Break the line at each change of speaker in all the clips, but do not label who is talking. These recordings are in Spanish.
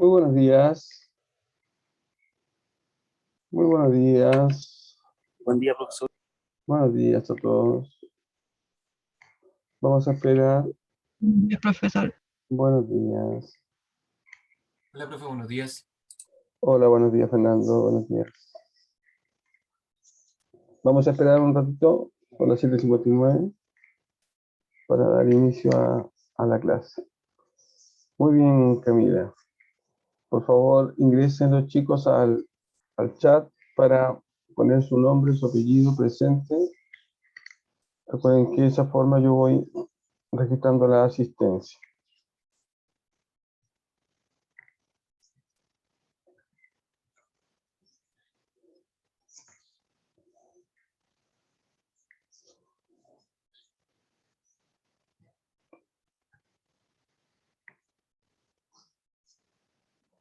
Muy buenos días. Muy buenos días.
Buen día, profesor.
Buenos días a todos. Vamos a esperar.
El profesor.
Buenos días.
Hola, profe, buenos días.
Hola, buenos días, Fernando. Buenos días. Vamos a esperar un ratito con las 7:59 para dar inicio a la clase. Muy bien, Camila. Por favor, ingresen los chicos al chat para poner su nombre, su apellido presente. Recuerden que de esa forma yo voy registrando la asistencia.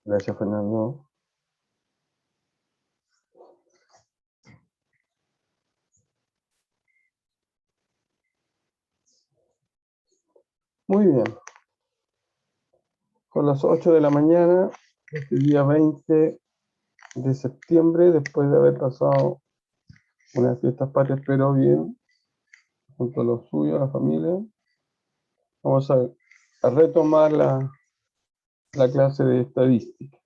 Gracias, Fernando. Muy bien. Son las 8 de la mañana, este día 20 de septiembre, después de haber pasado unas fiestas patrias, pero bien, junto a los suyos, la familia. Vamos a retomar la clase de estadística.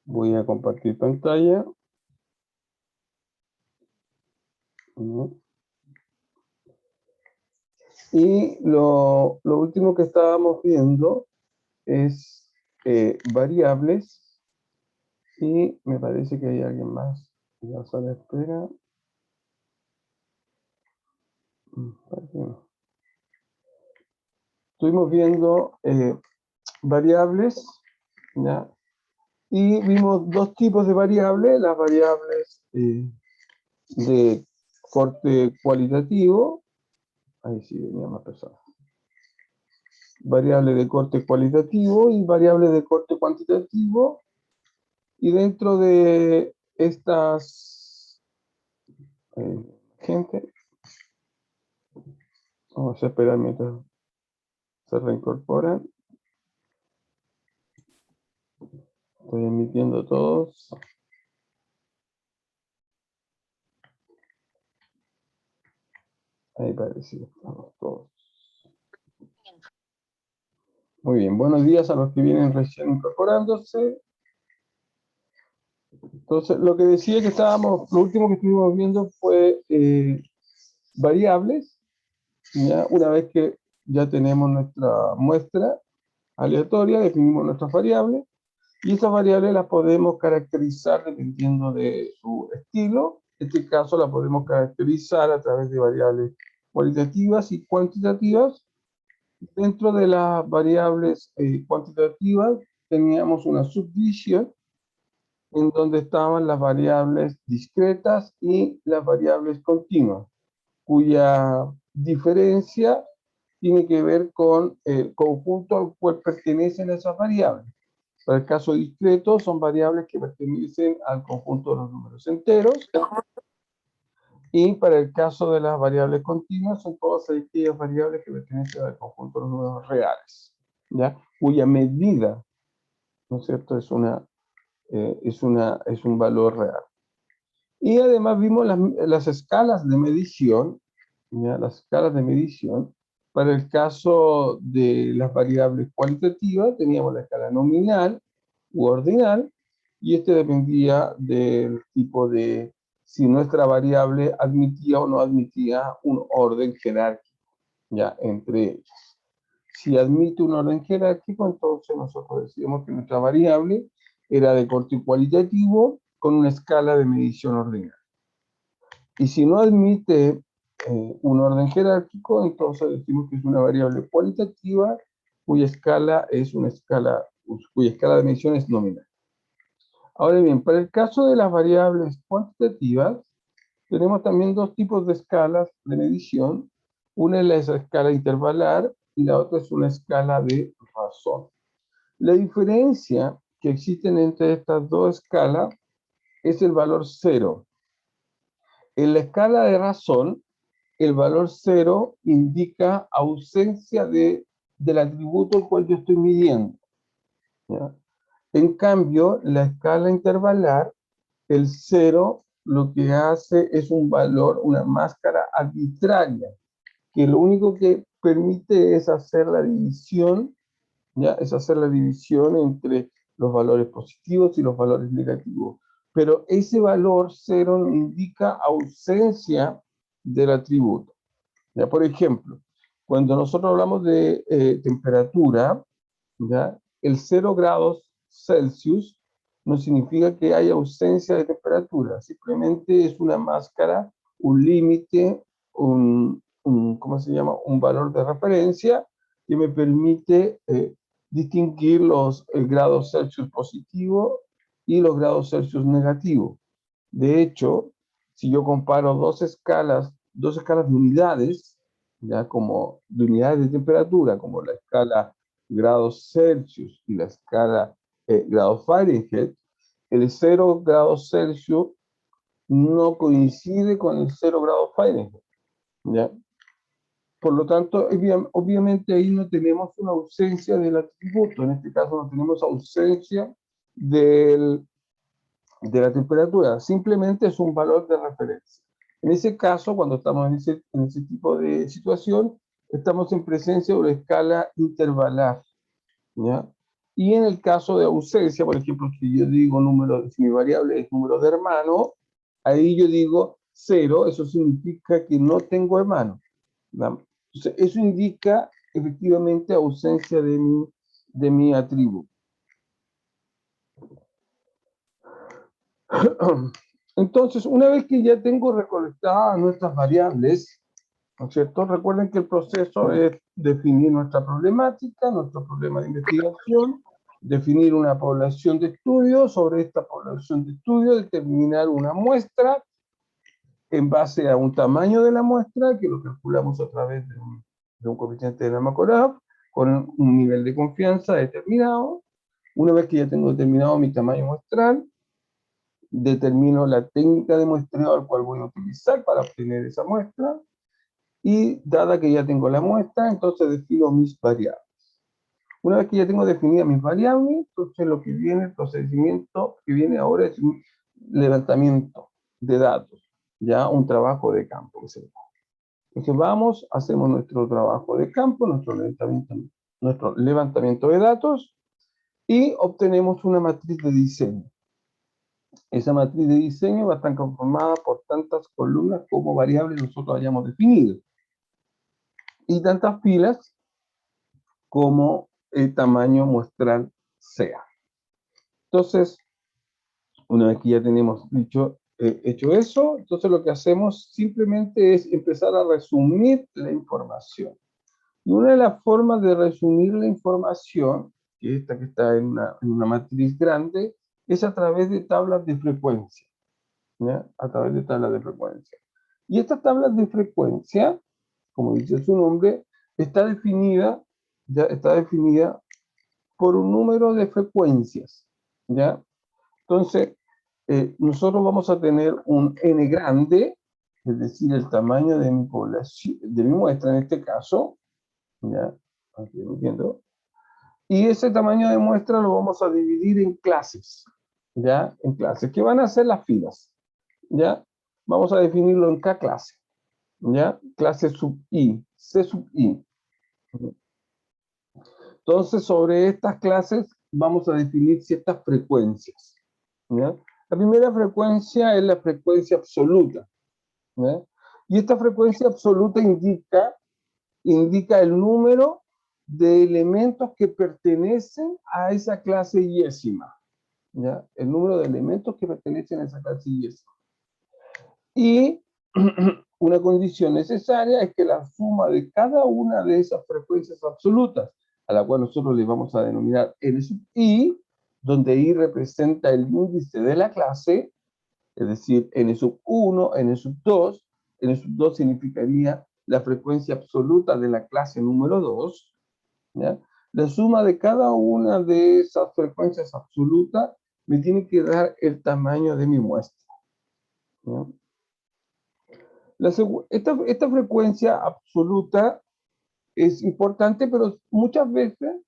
Voy a compartir pantalla. Y lo último que estábamos viendo es variables. Y me parece que hay alguien más en la sala de espera. Estuvimos viendo variables, ¿ya? Y vimos dos tipos de variables, las variables de corte cualitativo, ahí sí venía más personas, variable de corte cualitativo y variable de corte cuantitativo, y dentro de estas gente, vamos a esperar mientras se reincorporan. Estoy emitiendo a todos. Ahí parece que estamos todos. Muy bien, buenos días a los que vienen recién incorporándose. Entonces, lo que decía que lo último que estuvimos viendo fue variables, ¿ya? Una vez que ya tenemos nuestra muestra aleatoria, definimos nuestras variables, y esas variables las podemos caracterizar dependiendo de su estilo. En este caso la podemos caracterizar a través de variables cualitativas y cuantitativas. Dentro de las variables cuantitativas teníamos una subdivisión en donde estaban las variables discretas y las variables continuas, cuya diferencia tiene que ver con el conjunto al cual pertenecen esas variables. Para el caso discreto son variables que pertenecen al conjunto de los números enteros, y para el caso de las variables continuas son todas aquellas variables que pertenecen al conjunto de los números reales, ¿ya? Cuya medida, ¿no es cierto?, es un valor real. Y además vimos las escalas de medición, ¿ya? Las escalas de medición. Para el caso de las variables cualitativas teníamos la escala nominal u ordinal, y este dependía del tipo de si nuestra variable admitía o no admitía un orden jerárquico, ya, entre ellas. Si admite un orden jerárquico, entonces nosotros decíamos que nuestra variable era de corte cualitativo con una escala de medición ordinal. Y si no admite un orden jerárquico, entonces decimos que es una variable cualitativa cuya escala de medición es nominal. Ahora bien, para el caso de las variables cuantitativas, tenemos también dos tipos de escalas de medición. Una es la escala intervalar y la otra es una escala de razón. La diferencia que existe entre estas dos escalas es el valor cero. En la escala de razón, el valor cero indica ausencia del atributo al cual yo estoy midiendo. ¿ya? En cambio, la escala intervalar, el 0 lo que hace es un valor, una máscara arbitraria, que lo único que permite es hacer la división, ¿ya? Es hacer la división entre los valores positivos y los valores negativos. Pero ese valor 0 no indica ausencia del atributo. ¿Ya? Por ejemplo, cuando nosotros hablamos de temperatura, ¿ya? El 0 grados Celsius no significa que haya ausencia de temperatura, simplemente es una máscara, un límite, ¿cómo se llama? Un valor de referencia que me permite distinguir los grados Celsius positivos y los grados Celsius negativos. De hecho, si yo comparo dos escalas de unidades, ya como de unidades de temperatura, como la escala grados Celsius y la escala grados Fahrenheit, el 0 grados Celsius no coincide con el 0 grados Fahrenheit, ¿ya? Por lo tanto, obviamente ahí no tenemos una ausencia del atributo, en este caso no tenemos ausencia del, de la temperatura, simplemente es un valor de referencia. En ese caso, cuando estamos en ese tipo de situación, estamos en presencia de una escala intervalar, ¿ya? Y en el caso de ausencia, por ejemplo, si yo digo número, si mi variable es número de hermano, ahí yo digo 0, eso significa que no tengo hermano, ¿ya? Entonces, eso indica efectivamente ausencia de mi atributo. Entonces, una vez que ya tengo recolectadas nuestras variables, ¿no es cierto? Recuerden que el proceso es definir nuestra problemática, nuestro problema de investigación, definir una población de estudio, sobre esta población de estudio determinar una muestra en base a un tamaño de la muestra, que lo calculamos a través de un coeficiente de Lama-Korab, con un nivel de confianza determinado. Una vez que ya tengo determinado mi tamaño muestral, determino la técnica de muestreo al cual voy a utilizar para obtener esa muestra, y dada que ya tengo la muestra, entonces defino mis variables. Una vez que ya tengo definidas mis variables, entonces lo que viene, el procedimiento que viene ahora es un levantamiento de datos, ya un trabajo de campo que se llama. Entonces vamos, hacemos nuestro trabajo de campo, nuestro levantamiento de datos, y obtenemos una matriz de diseño. Esa matriz de diseño va a estar conformada por tantas columnas como variables nosotros hayamos definido, y tantas filas como el tamaño muestral sea. Entonces, una vez que ya tenemos hecho eso, entonces lo que hacemos simplemente es empezar a resumir la información. Y una de las formas de resumir la información, que esta que está en una matriz grande, es a través de tablas de frecuencia, ¿ya? A través de tablas de frecuencia. Y estas tablas de frecuencia, como dice su nombre, ya está definida por un número de frecuencias, ¿ya? Entonces, nosotros vamos a tener un n grande, es decir, el tamaño de mi población, de mi muestra en este caso, ¿ya? Aquí lo entiendo. Y ese tamaño de muestra lo vamos a dividir en clases, ¿ya? En clases. ¿Qué van a ser las filas? ¿Ya? Vamos a definirlo en K clase, ¿ya? Clase sub I, C sub I. Entonces, sobre estas clases vamos a definir ciertas frecuencias, ¿ya? La primera frecuencia es la frecuencia absoluta, ¿ya? Y esta frecuencia absoluta indica el número de elementos que pertenecen a esa clase yésima, ¿ya? El número de elementos que pertenecen a esa clase yésima. Y una condición necesaria es que la suma de cada una de esas frecuencias absolutas, a la cual nosotros le vamos a denominar N sub I, donde I representa el índice de la clase, es decir, N sub 1, N sub 2, N sub 2 significaría la frecuencia absoluta de la clase número 2, ¿ya? La suma de cada una de esas frecuencias absolutas me tiene que dar el tamaño de mi muestra, ¿ya? Esta frecuencia absoluta es importante, pero muchas veces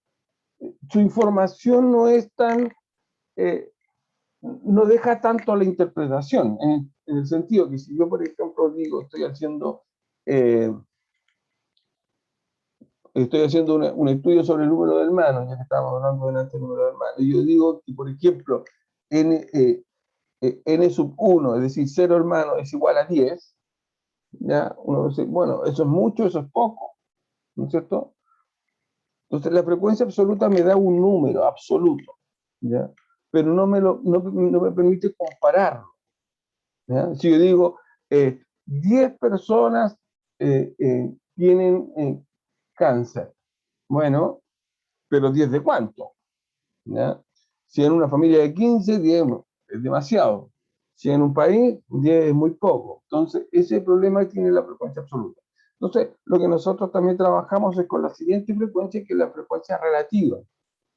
su información no es tan, no deja tanto a la interpretación, en el sentido que si yo, por ejemplo, digo, estoy haciendo un estudio sobre el número de hermanos, ya que estábamos hablando delante del número de hermanos, y yo digo que, por ejemplo, n sub 1, es decir, 0 hermanos es igual a 10, ya uno dice, bueno, eso es mucho, eso es poco, ¿no es cierto? Entonces la frecuencia absoluta me da un número absoluto, ¿ya? Pero no me permite compararlo, ¿ya? Si yo digo, 10 personas tienen cáncer, bueno, pero 10 de cuánto, ¿ya? Si en una familia de 15, 10 es demasiado. Si en un país, 10 es muy poco. Entonces, ese problema tiene la frecuencia absoluta. Entonces, lo que nosotros también trabajamos es con la siguiente frecuencia, que es la frecuencia relativa,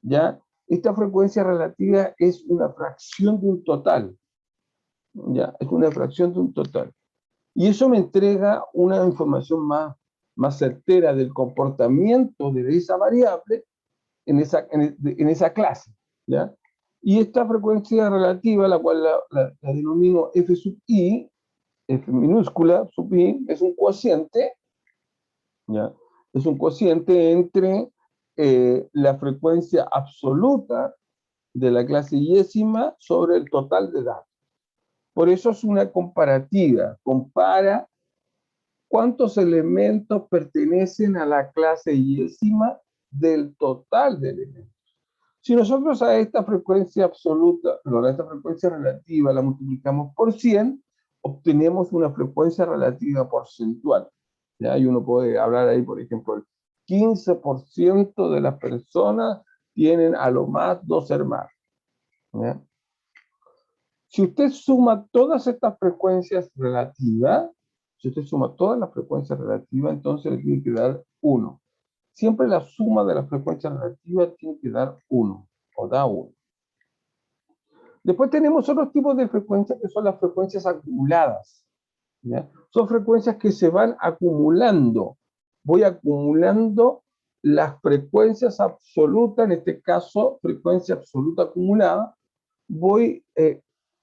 ¿ya? Esta frecuencia relativa es una fracción de un total, ¿ya? Es una fracción de un total. Y eso me entrega una información más certera del comportamiento de esa variable en esa clase, ¿ya? Y esta frecuencia relativa, la cual la denomino f sub i, f minúscula sub i, es un cociente, ¿ya? Es un cociente entre la frecuencia absoluta de la clase yésima sobre el total de datos. Por eso es una comparativa, compara cuántos elementos pertenecen a la clase yésima del total de elementos. Si nosotros a esta frecuencia absoluta, perdón, a esta frecuencia relativa la multiplicamos por 100, obtenemos una frecuencia relativa porcentual, ¿ya? Y uno puede hablar ahí, por ejemplo, el 15% de las personas tienen a lo más 2 hermanos, ¿ya? Si usted suma todas estas frecuencias relativas, si usted suma todas las frecuencias relativas, entonces le tiene que dar 1. Siempre la suma de las frecuencias relativas tiene que dar 1, o da 1. Después tenemos otros tipos de frecuencias que son las frecuencias acumuladas, ¿ya? Son frecuencias que se van acumulando. Voy acumulando las frecuencias absolutas, en este caso, frecuencia absoluta acumulada. Voy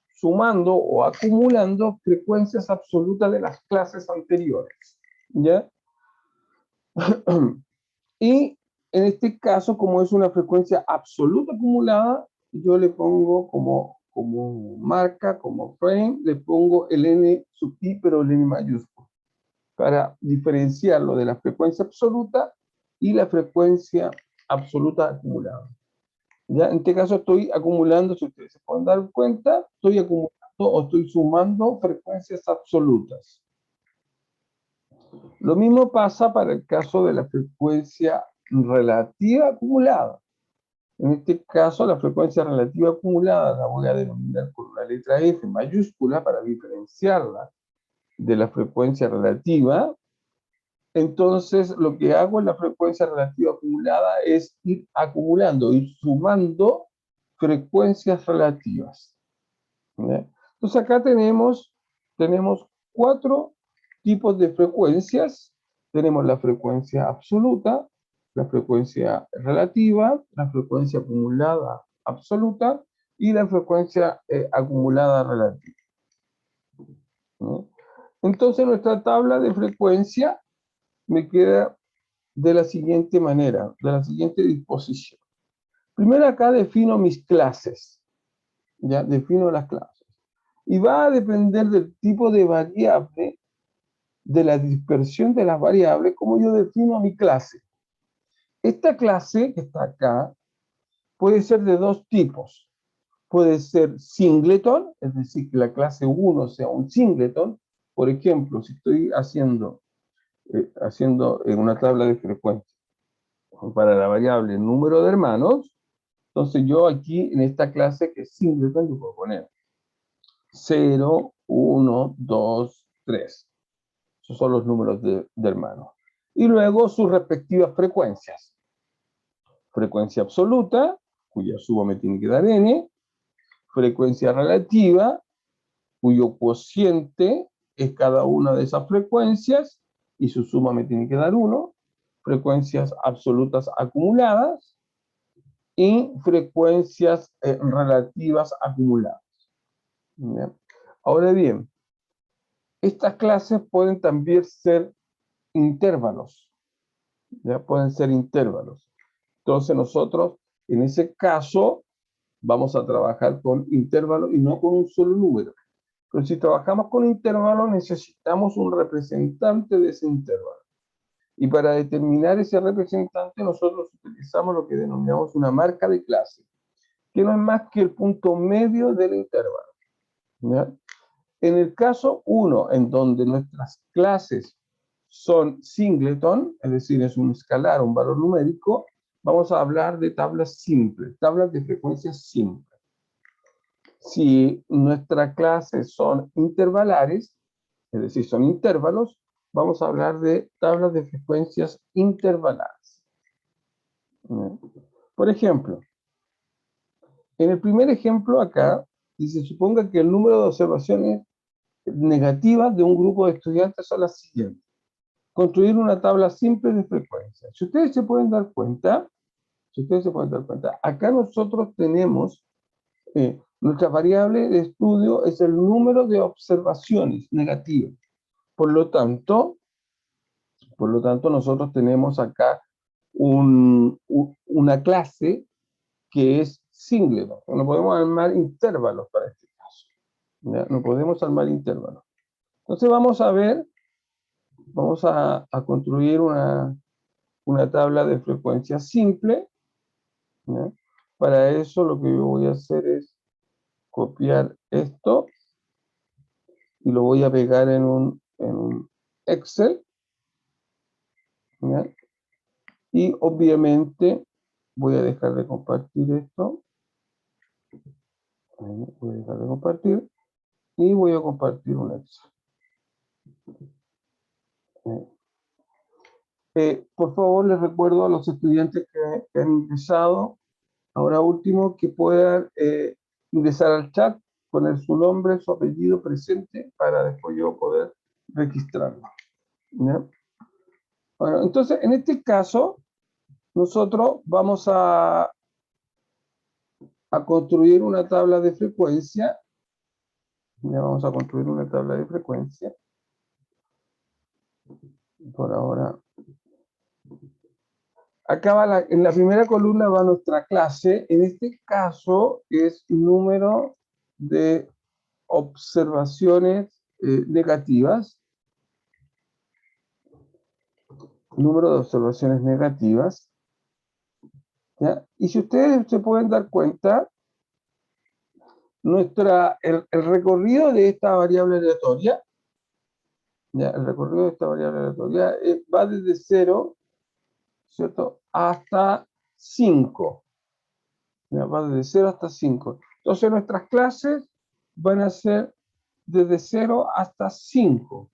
sumando o acumulando frecuencias absolutas de las clases anteriores, ¿ya? Y en este caso, como es una frecuencia absoluta acumulada, yo le pongo como marca, como frame, le pongo el n sub i, pero el n mayúsculo, para diferenciarlo de la frecuencia absoluta y la frecuencia absoluta acumulada. ¿Ya? En este caso estoy acumulando, si ustedes se pueden dar cuenta, estoy acumulando o estoy sumando frecuencias absolutas. Lo mismo pasa para el caso de la frecuencia relativa acumulada. En este caso, la frecuencia relativa acumulada la voy a denominar con una letra F mayúscula para diferenciarla de la frecuencia relativa. Entonces, lo que hago en la frecuencia relativa acumulada es ir acumulando, ir sumando frecuencias relativas, ¿ya? Entonces, acá tenemos 4 tipos de frecuencias. Tenemos la frecuencia absoluta, la frecuencia relativa, la frecuencia acumulada absoluta y la frecuencia acumulada relativa, ¿no? Entonces, nuestra tabla de frecuencia me queda de la siguiente manera, de la siguiente disposición. Primero acá defino mis clases, ya defino las clases. Y va a depender del tipo de variable, de la dispersión de las variables, como yo defino mi clase. Esta clase que está acá puede ser de 2 tipos. Puede ser singleton, es decir, que la clase 1 sea un singleton. Por ejemplo, si estoy haciendo en una tabla de frecuencia para la variable número de hermanos, entonces yo aquí en esta clase que es singleton, yo puedo poner 0, 1, 2, 3. Esos son los números de hermanos. Y luego sus respectivas frecuencias. Frecuencia absoluta, cuya suma me tiene que dar n. Frecuencia relativa, cuyo cociente es cada una de esas frecuencias y su suma me tiene que dar 1. Frecuencias absolutas acumuladas. y frecuencias relativas acumuladas. ¿Ya? Ahora bien, estas clases pueden también ser intervalos, ya pueden ser intervalos. Entonces nosotros, en ese caso, vamos a trabajar con intervalos y no con un solo número. Pero si trabajamos con intervalos, necesitamos un representante de ese intervalo. Y para determinar ese representante, nosotros utilizamos lo que denominamos una marca de clase, que no es más que el punto medio del intervalo. ¿Ya? En el caso 1, en donde nuestras clases son singleton, es decir, es un escalar, un valor numérico, vamos a hablar de tablas simples, tablas de frecuencia simple. Si nuestras clases son intervalares, es decir, son intervalos, vamos a hablar de tablas de frecuencias intervalares. Por ejemplo, en el primer ejemplo acá, dice, suponga que el número de observaciones negativas de un grupo de estudiantes son las siguientes. Construir una tabla simple de frecuencias. Si ustedes se pueden dar cuenta, acá nosotros tenemos nuestra variable de estudio es el número de observaciones negativas. Por lo tanto, nosotros tenemos acá una clase que es singleton. No podemos armar intervalos para este caso. ¿Ya? No podemos armar intervalos. Entonces vamos a construir una tabla de frecuencia simple. ¿Ya? Para eso lo que yo voy a hacer es copiar esto y lo voy a pegar en un Excel. ¿Ya? Y obviamente voy a dejar de compartir esto. Voy a dejar de compartir y voy a compartir un Excel. Por favor, les recuerdo a los estudiantes que han ingresado, ahora último, que puedan ingresar al chat, poner su nombre, su apellido presente, para después yo poder registrarlo. ¿Ya? Bueno, entonces, en este caso, nosotros vamos a construir una tabla de frecuencia. Ya vamos a construir una tabla de frecuencia. Por ahora. Acá va en la primera columna va nuestra clase. En este caso es número de observaciones negativas. Número de observaciones negativas. ¿Ya? Y si ustedes se pueden dar cuenta, el recorrido de esta variable aleatoria, ¿ya? El recorrido de esta variable aleatoria va desde 0, ¿cierto?, hasta 5. ¿Ya? Va desde 0 hasta 5. Entonces nuestras clases van a ser desde 0 hasta 5.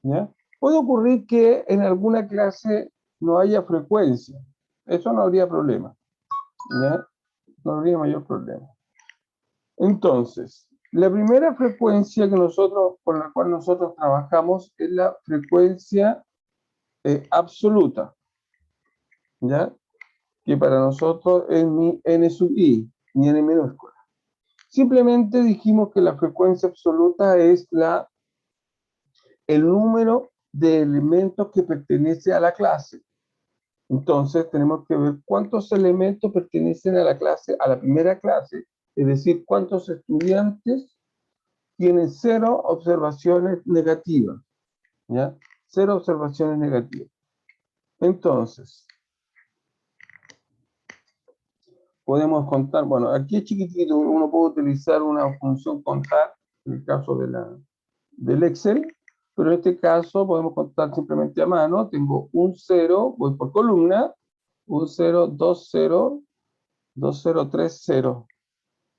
¿Ya? Puede ocurrir que en alguna clase no haya frecuencia. Eso no habría problema. ¿Ya? No habría mayor problema. Entonces, la primera frecuencia con la cual nosotros trabajamos es la frecuencia absoluta, ¿ya? Que para nosotros es mi n sub i, mi n minúscula. Simplemente dijimos que la frecuencia absoluta es el número de elementos que pertenece a la clase. Entonces tenemos que ver cuántos elementos pertenecen a la clase, a la primera clase, es decir, cuántos estudiantes tienen 0 observaciones negativas, ¿ya? 0 observaciones negativas. Entonces, podemos contar, bueno, aquí es chiquitito, uno puede utilizar una función contar, en el caso del Excel, pero en este caso podemos contar simplemente a mano. Tengo un 0, voy por columna, un 0, 2, 0, 2, 0, 3, 0.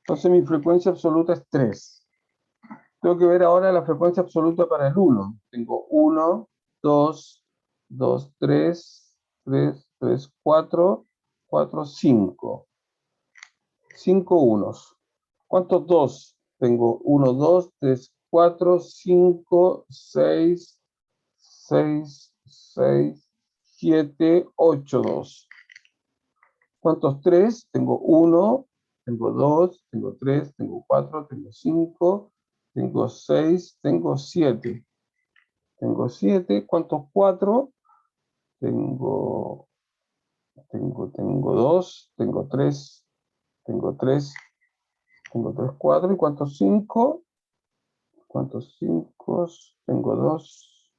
Entonces mi frecuencia absoluta es 3. Tengo que ver ahora la frecuencia absoluta para el 1. Tengo 1, 2, 2, 3, 3, 3, 4, 4, 5. 5 unos. ¿Cuántos 2? Tengo 1, 2, 3, 4, 5, 6, 6, 6, 7, 8, 2. ¿Cuántos 3? Tengo 1, tengo 2, tengo 3, tengo 4, tengo 5, tengo 6, tengo 7. Tengo 7. ¿Cuántos 4? Tengo 2, tengo 3, tengo 3, tengo 3, 4. ¿Y cuántos 5? ¿Cuántos 5? Tengo 2,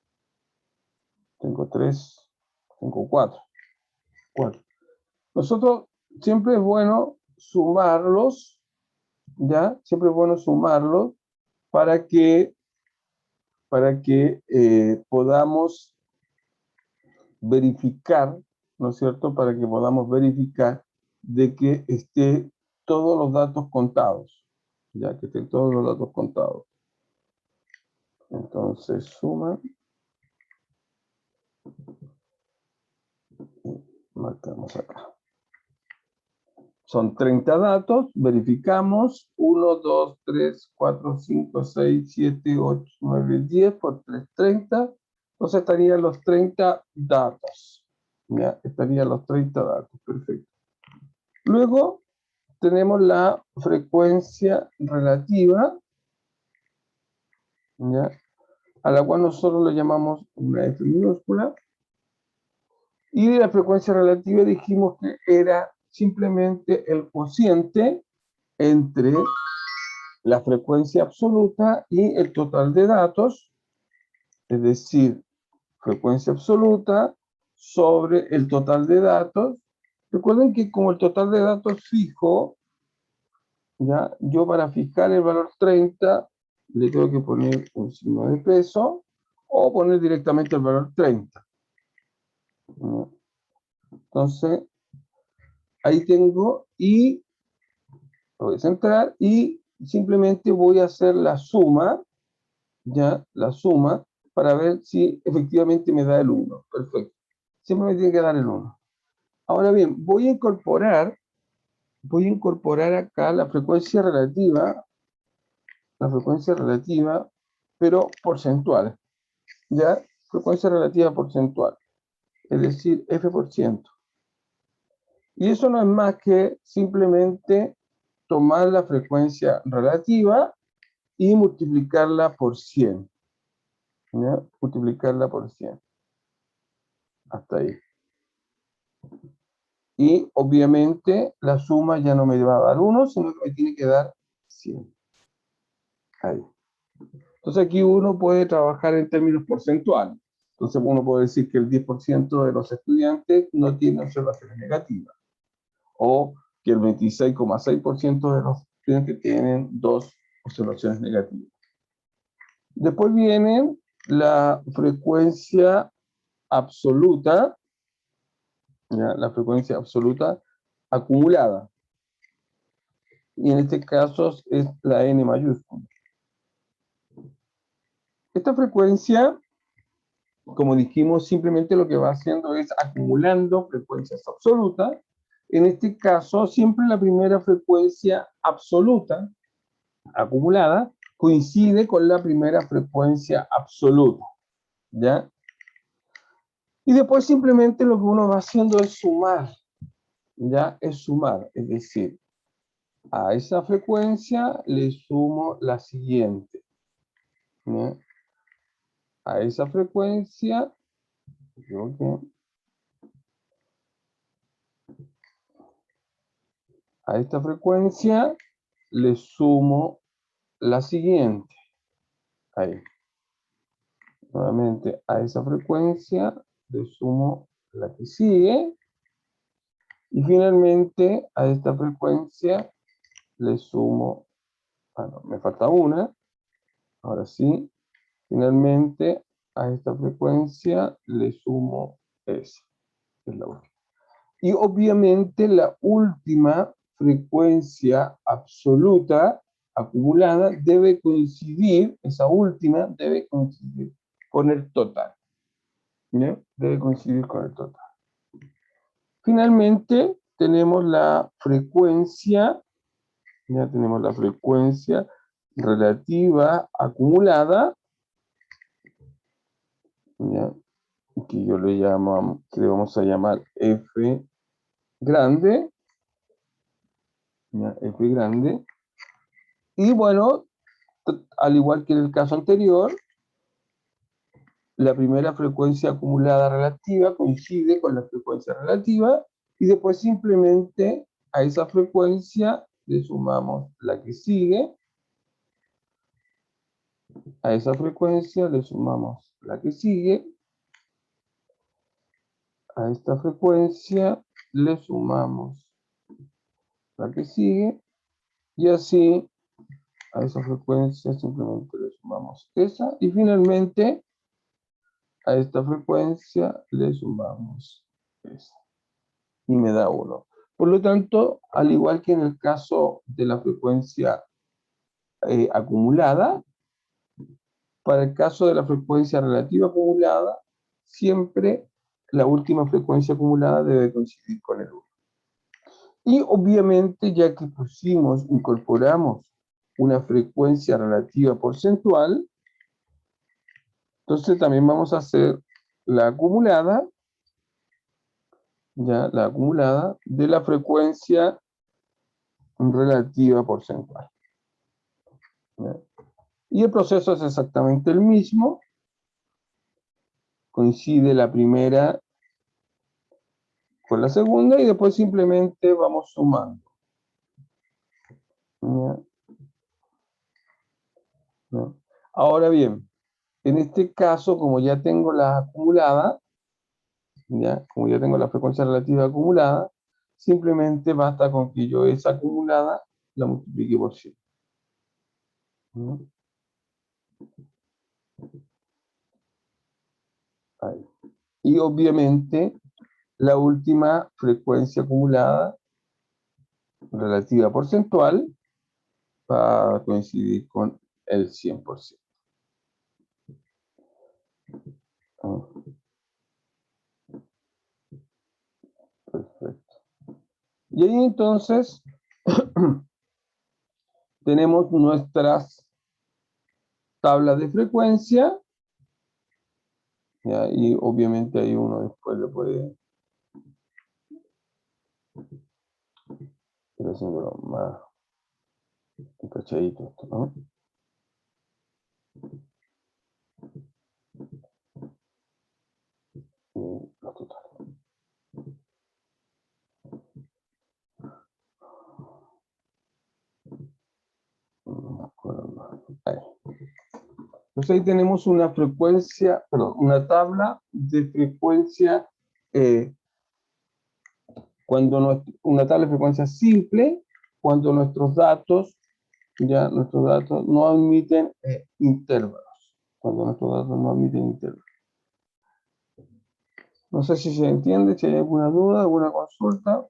tengo 3, tengo 4. 4. Nosotros siempre es bueno sumarlos, ¿ya? Siempre es bueno sumarlos para que podamos verificar, ¿no es cierto? Para que podamos verificar de que esté todos los datos contados, ya que estén todos los datos contados. Entonces, suma. Marcamos acá. Son 30 datos, verificamos, 1, 2, 3, 4, 5, 6, 7, 8, 9, 10, por 3, 30. Entonces estarían los 30 datos. ¿Ya? Estarían los 30 datos, perfecto. Luego tenemos la frecuencia relativa, ¿ya? A la cual nosotros le llamamos una F minúscula. Y la frecuencia relativa dijimos que era simplemente el cociente entre la frecuencia absoluta y el total de datos, es decir, frecuencia absoluta sobre el total de datos. Recuerden que como el total de datos fijo, ¿ya? Yo para fijar el valor 30 le tengo que poner un signo de peso o poner directamente el valor 30. ¿Ya? Entonces, ahí tengo y voy a centrar y simplemente voy a hacer la suma, ¿ya? La suma para ver si efectivamente me da el 1. Perfecto. Siempre me tiene que dar el 1. Ahora bien, voy a incorporar acá la frecuencia relativa, pero porcentual, ¿ya? Frecuencia relativa porcentual, es decir, F%. Y eso no es más que simplemente tomar la frecuencia relativa y multiplicarla por 100. ¿Ya? Multiplicarla por 100. Hasta ahí. Y obviamente la suma ya no me va a dar 1, sino que me tiene que dar 100. Ahí. Entonces aquí uno puede trabajar en términos porcentuales. Entonces uno puede decir que el 10% de los estudiantes no tiene observaciones negativas. O que el 26,6% de los estudiantes tienen 2 observaciones negativas. Después viene la frecuencia absoluta, ¿ya? La frecuencia absoluta acumulada. Y en este caso es la N mayúscula. Esta frecuencia, como dijimos, simplemente lo que va haciendo es acumulando frecuencias absolutas. En este caso, siempre la primera frecuencia absoluta acumulada coincide con la primera frecuencia absoluta, ¿ya? Y después simplemente lo que uno va haciendo es sumar, ¿ya? Es sumar, es decir, a esa frecuencia le sumo la siguiente, ¿ya? A esa frecuencia, a esta frecuencia le sumo la siguiente. Ahí. Nuevamente a esa frecuencia le sumo la que sigue. Y finalmente a esta frecuencia le sumo, no, me falta una. Ahora sí, finalmente a esta frecuencia le sumo esa, que es la última. Y obviamente la última frecuencia absoluta acumulada debe coincidir, esa última debe coincidir con el total. ¿Ya? Debe coincidir con el total. Finalmente tenemos la frecuencia, ya tenemos la frecuencia relativa acumulada, ¿ya? Que yo le llamo, que le vamos a llamar F grande, ¿ya? F grande. Y bueno, al igual que en el caso anterior, la primera frecuencia acumulada relativa coincide con la frecuencia relativa y después simplemente a esa frecuencia le sumamos la que sigue, a esa frecuencia le sumamos la que sigue, a esta frecuencia le sumamos la que sigue y así a esa frecuencia simplemente le sumamos esa y finalmente a esta frecuencia le sumamos esa y me da 1. Por lo tanto, al igual que en el caso de la frecuencia acumulada, para el caso de la frecuencia relativa acumulada, siempre la última frecuencia acumulada debe coincidir con el 1. Y obviamente, ya que incorporamos una frecuencia relativa porcentual, entonces también vamos a hacer la acumulada, ya la acumulada de la frecuencia relativa porcentual. ¿Ya? Y el proceso es exactamente el mismo. Coincide la primera con la segunda y después simplemente vamos sumando. ¿Ya? ¿No? Ahora bien, en este caso, como ya tengo la acumulada, ¿ya? Como ya tengo la frecuencia relativa acumulada, simplemente basta con que yo esa acumulada la multiplique por 100. ¿No? Ahí. Y obviamente la última frecuencia acumulada relativa porcentual va a coincidir con el 100%. Ah, perfecto. Y ahí entonces tenemos nuestras tablas de frecuencia, ¿ya? Y obviamente ahí uno después le puede ir haciéndolo más cachadito, ¿no? Y los totales. No me acuerdo más. Ahí. Entonces ahí tenemos una frecuencia, perdón, una tabla de frecuencia, una tabla de frecuencia simple, cuando nuestros datos no admiten intervalos. Cuando nuestros datos no admiten intervalos. No sé si se entiende, si hay alguna duda, alguna consulta.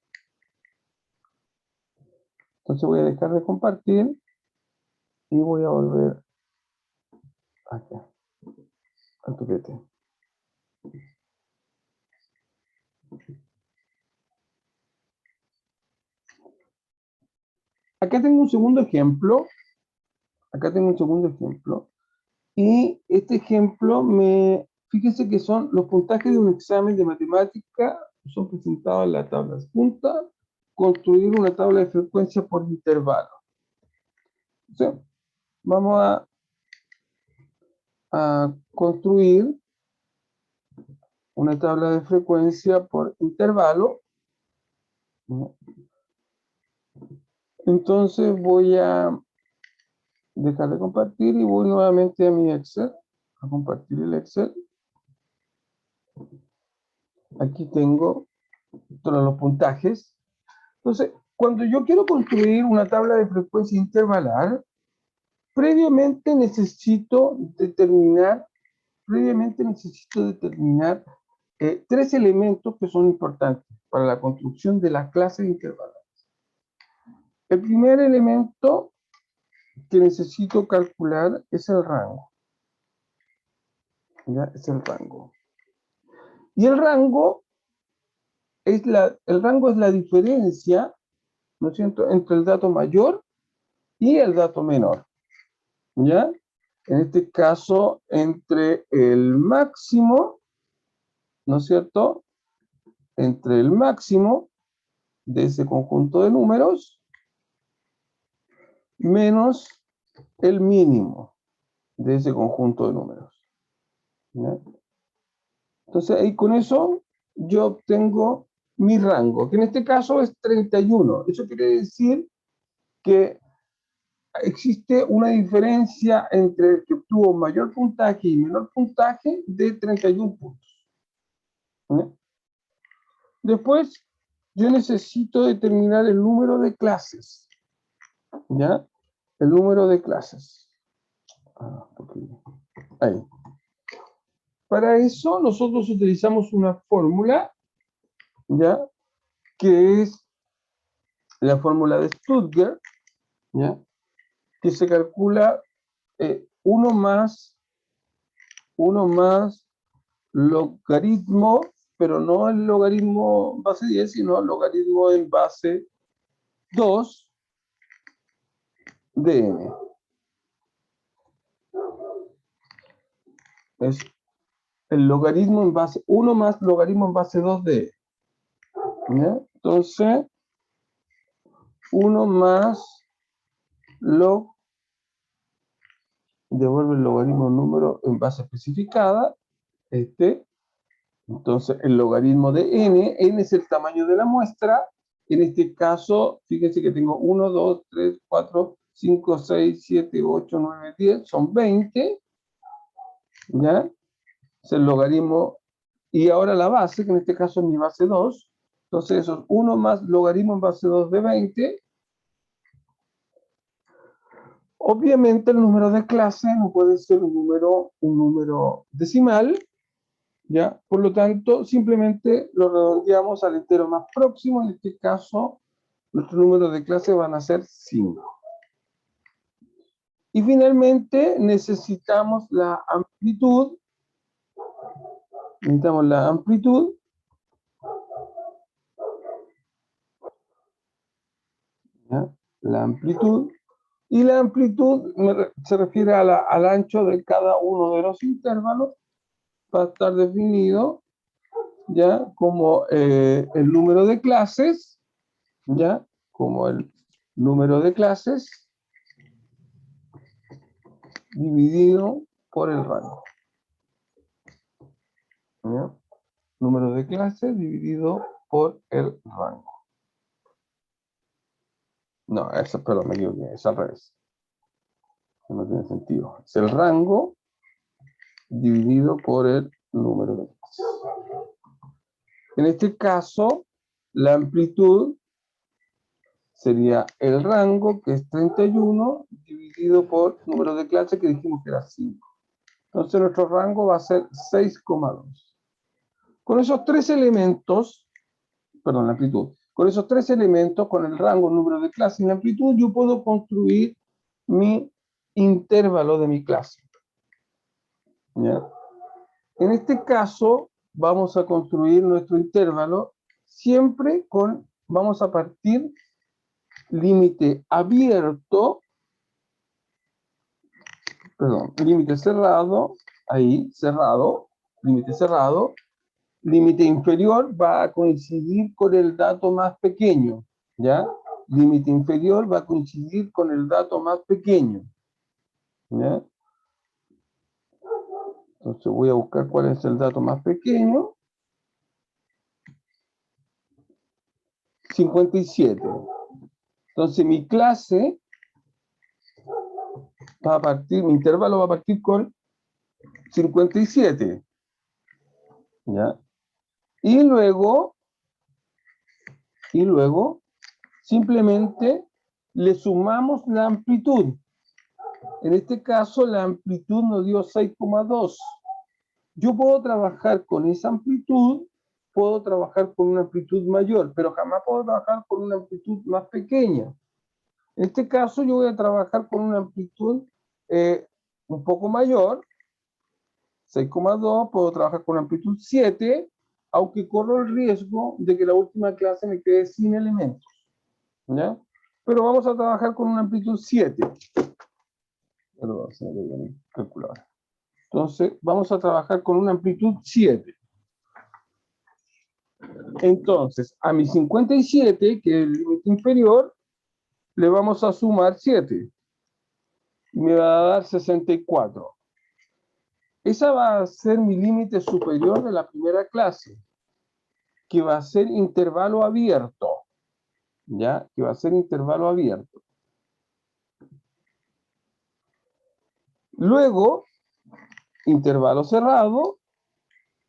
Entonces voy a dejar de compartir y voy a volver acá, al tupete. Acá tengo un segundo ejemplo. Acá tengo un segundo ejemplo. Y este ejemplo fíjense que son los puntajes de un examen de matemática, son presentados en la tabla adjunta, construir una tabla de frecuencia por intervalo. Entonces, vamos a construir una tabla de frecuencia por intervalo. Entonces voy a dejar de compartir y voy nuevamente a mi Excel, a compartir el Excel. Aquí tengo todos los puntajes. Entonces, cuando yo quiero construir una tabla de frecuencia intervalar, previamente necesito determinar tres elementos que son importantes para la construcción de la clase de intervalar. El primer elemento que necesito calcular es el rango. ¿Ya? Es el rango. Y el rango es la diferencia, ¿no es cierto?, entre el dato mayor y el dato menor. ¿Ya? En este caso, entre el máximo, ¿no es cierto?, entre el máximo de ese conjunto de números menos el mínimo de ese conjunto de números. ¿Ya? Entonces, ahí con eso yo obtengo mi rango, que en este caso es 31. Eso quiere decir que existe una diferencia entre el que obtuvo mayor puntaje y menor puntaje de 31 puntos. ¿Ya? Después, yo necesito determinar el número de clases. ¿Ya? El número de clases. Ahí. Para eso, nosotros utilizamos una fórmula, ¿ya? Que es la fórmula de Stuttgart, ¿ya? Que se calcula 1 más logaritmo, pero no el logaritmo base 10, sino el logaritmo en base 2 de n. Es el logaritmo en base 1 más logaritmo en base 2 de n. ¿Ya? Entonces, 1 más log, devuelve el logaritmo número en base especificada, entonces el logaritmo de n es el tamaño de la muestra. En este caso, fíjense que tengo 1, 2, 3, 4, 5, 6, 7, 8, 9, 10, son 20, ¿ya? Es el logaritmo, y ahora la base, que en este caso es mi base 2, entonces eso es 1 más logaritmo en base 2 de 20. Obviamente el número de clase no puede ser un número decimal, ¿ya? Por lo tanto, simplemente lo redondeamos al entero más próximo. En este caso, nuestro número de clase van a ser 5. Y finalmente, necesitamos la amplitud. Necesitamos la amplitud. ¿Ya? La amplitud. Y la amplitud se refiere al ancho de cada uno de los intervalos. Va a estar definido, ¿ya? Como el número de clases, ¿ya? Como el número de clases dividido por el rango. ¿Ya? Número de clases dividido por el rango. No, eso, perdón, me equivoqué, es al revés. No tiene sentido. Es el rango dividido por el número de clases. En este caso, la amplitud sería el rango, que es 31, dividido por número de clases, que dijimos que era 5. Entonces nuestro rango va a ser 6,2. Con esos tres elementos, perdón, la amplitud, con esos tres elementos, con el rango, el número de clase y la amplitud, yo puedo construir mi intervalo de mi clase. ¿Ya? En este caso, vamos a construir nuestro intervalo siempre vamos a partir límite abierto, perdón, límite cerrado, ahí, cerrado, límite cerrado. Límite inferior va a coincidir con el dato más pequeño, ¿ya? Límite inferior va a coincidir con el dato más pequeño, ¿ya? Entonces voy a buscar cuál es el dato más pequeño. 57. Entonces mi clase va a partir, mi intervalo va a partir con 57, ¿ya? Y luego simplemente le sumamos la amplitud. En este caso, la amplitud nos dio 6,2. Yo puedo trabajar con esa amplitud, puedo trabajar con una amplitud mayor, pero jamás puedo trabajar con una amplitud más pequeña. En este caso, yo voy a trabajar con una amplitud un poco mayor, 6,2, puedo trabajar con amplitud 7, aunque corro el riesgo de que la última clase me quede sin elementos, ¿ya? Pero vamos a trabajar con una amplitud 7. Perdón, se me olvidó mi calculadora. Entonces, vamos a trabajar con una amplitud 7. Entonces, a mi 57, que es el límite inferior, le vamos a sumar 7. y me va a dar 64. Esa va a ser mi límite superior de la primera clase, que va a ser intervalo abierto, ¿ya? Que va a ser intervalo abierto. Luego, intervalo cerrado,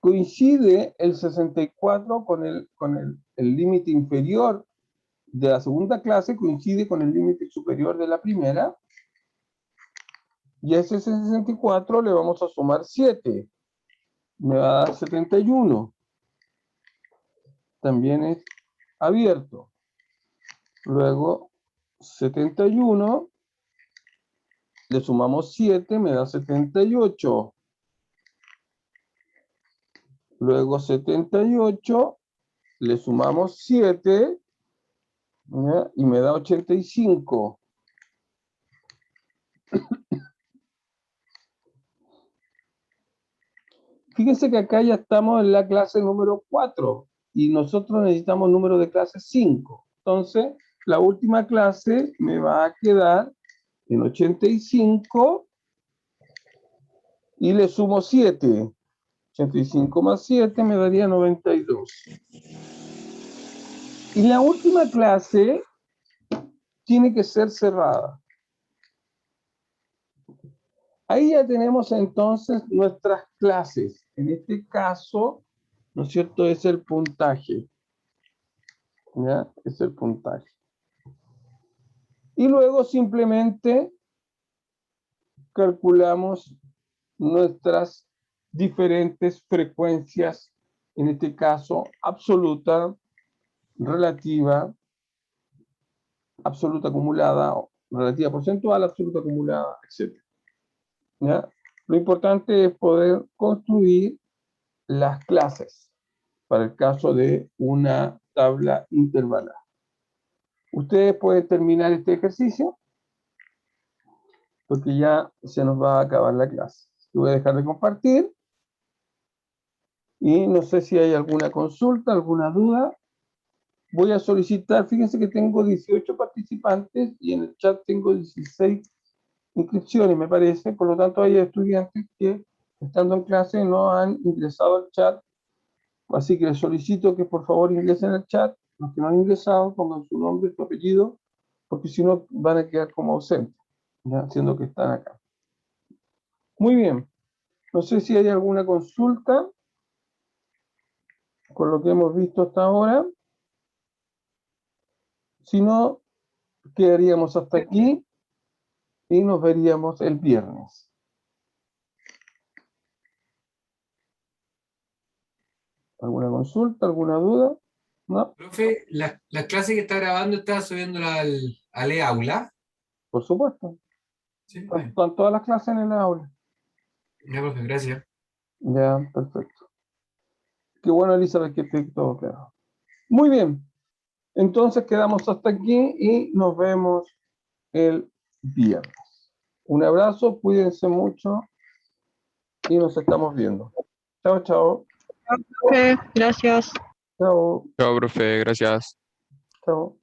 coincide el 64 con el límite inferior de la segunda clase, coincide con el límite superior de la primera, y a ese 64 le vamos a sumar 7, me va a dar 71. También es abierto. Luego 71, le sumamos 7, me da 78. Luego 78, le sumamos 7, ¿ya? Y me da 85. Fíjense que acá ya estamos en la clase número 4 y nosotros necesitamos número de clase 5. Entonces, la última clase me va a quedar en 85 y le sumo 7. 85 más 7 me daría 92. Y la última clase tiene que ser cerrada. Ahí ya tenemos entonces nuestras clases. En este caso, ¿no es cierto? Es el puntaje. ¿Ya? Es el puntaje. Y luego simplemente calculamos nuestras diferentes frecuencias, en este caso absoluta, relativa, absoluta acumulada, relativa porcentual, absoluta acumulada, etc. ¿Ya? Lo importante es poder construir las clases para el caso de una tabla intervalada. Ustedes pueden terminar este ejercicio porque ya se nos va a acabar la clase. Voy a dejar de compartir y no sé si hay alguna consulta, alguna duda. Voy a solicitar, fíjense que tengo 18 participantes y en el chat tengo 16 inscripciones, me parece. Por lo tanto, hay estudiantes que, estando en clase, no han ingresado al chat. Así que les solicito que por favor ingresen al chat. Los que no han ingresado, pongan su nombre, su apellido, porque si no van a quedar como ausentes, ¿ya? Siendo que están acá. Muy bien. No sé si hay alguna consulta con lo que hemos visto hasta ahora. Si no, quedaríamos hasta aquí y nos veríamos el viernes. ¿Alguna consulta, alguna duda? ¿No?
Profe, la clase que está grabando está subiéndola al e-aula.
Por supuesto.
Sí,
Están todas las clases en el aula.
ya, profe, gracias.
Ya, perfecto. Qué bueno, Elizabeth, que esté todo claro. Muy bien. Entonces quedamos hasta aquí y nos vemos el viernes. Un abrazo, cuídense mucho y nos estamos viendo. Chao, chao.
Gracias.
Chao,
Chao, profe, gracias.
chao.